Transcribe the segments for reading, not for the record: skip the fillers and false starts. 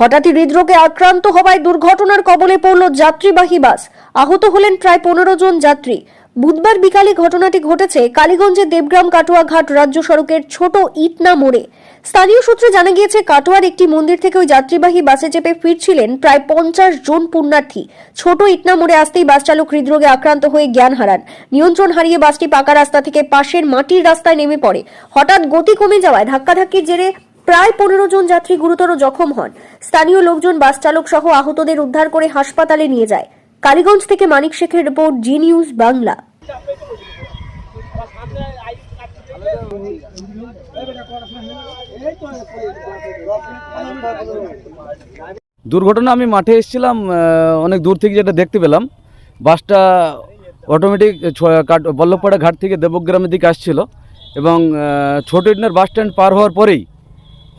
হঠাৎই হৃদরোগে আক্রান্ত হওয়ায় দুর্ঘটনার কবলে পড়ল যাত্রীবাহী বাস। আহত হলেন প্রায় 15 জন যাত্রী। বুধবার বিকালে ঘটনাটি ঘটেছে কালীগঞ্জের দেবগ্রাম কাটোয়া ঘাট রাজ্য সড়কের ছোট ইটনা মোড়ে। স্থানীয় সূত্রে জানা গিয়েছে, কাটোয়ার একটি মন্দির থেকে ওই যাত্রীবাহী বাসে চেপে ফিরছিলেন প্রায় 50 জন পুণ্যার্থী। ছোট ইটনা মোড়ে আসতেই বাস চালক হৃদরোগে আক্রান্ত হয়ে জ্ঞান হারান। নিয়ন্ত্রণ হারিয়ে বাসটি পাকা রাস্তা থেকে পাশের মাটির রাস্তায় নেমে পড়ে। হঠাৎ গতি কমে যাওয়ায় ধাক্কাধাক্কির জেরে প্রায় 15 জন যাত্রী গুরুতর জখম হন। স্থানীয় লোকজন বাস চালক সহ আহতদের উদ্ধার করে হাসপাতালে নিয়ে যায়। কালীগঞ্জ থেকে মানিক শেখের রিপোর্ট, জি নিউজ বাংলা। দুর্ঘটনা আমি মাঠে এসেছিলাম, অনেক দূর থেকে যেটা দেখতে পেলাম, বাসটা অটোমেটিক বল্লভপাড়া ঘাট থেকে দেবগ্রামের দিকে আসছিল এবং ছোট ইটনার বাস স্ট্যান্ড পার হওয়ার পরেই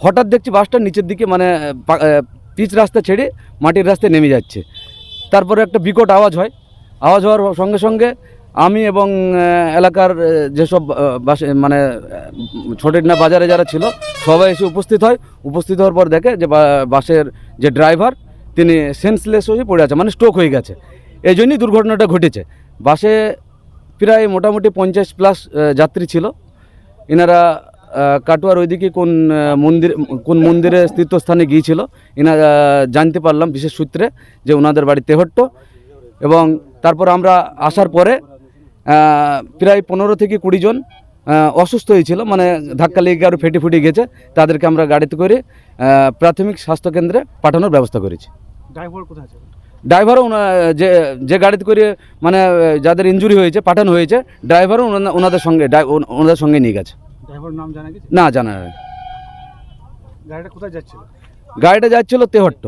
হঠাৎ দেখছি বাসটা নিচের দিকে মানে পিচ রাস্তা ছেড়ে মাটির রাস্তায় নেমে যাচ্ছে। তারপরে একটা বিকট আওয়াজ হয়। আওয়াজ হওয়ার সঙ্গে সঙ্গে আমি এবং এলাকার যেসব মানে ছোট ইটনা বাজারে যারা ছিল সবাই এসে উপস্থিত হয়। উপস্থিত হওয়ার পর দেখে যে বাসের যে ড্রাইভার তিনি সেন্সলেস হয়ে পড়ে আছে, মানে স্ট্রোক হয়ে গেছে। এই জন্যই দুর্ঘটনাটা ঘটেছে। বাসে প্রায় মোটামুটি 50+ যাত্রী ছিল। এনারা কাটোয়ার ওইদিকে কোন মন্দিরের তীর্থস্থানে গিয়েছিল। এনারা জানতে পারলাম বিশেষ সূত্রে যে ওনাদের বাড়ি তেহট্ট। এবং তারপর আমরা আসার পরে প্রায় 15 থেকে 20 জন অসুস্থ হয়েছিল, মানে ধাক্কা লেগে আরও ফেটে ফুটে গেছে। তাদেরকে আমরা গাড়িতে করে প্রাথমিক স্বাস্থ্যকেন্দ্রে পাঠানোর ব্যবস্থা করেছি। ড্রাইভার কোথায় আছে? ড্রাইভারও যে গাড়িতে করে মানে যাদের ইনজুরি হয়েছে পাঠানো হয়েছে, ড্রাইভারও ওনাদের সঙ্গে নিয়ে গেছে। ড্রাইভারের নাম জানা গেছে? না, জানা নেই। গাড়িটা কোথায় যাচ্ছিল? গাড়িটা যাচ্ছিল তেহট্ট।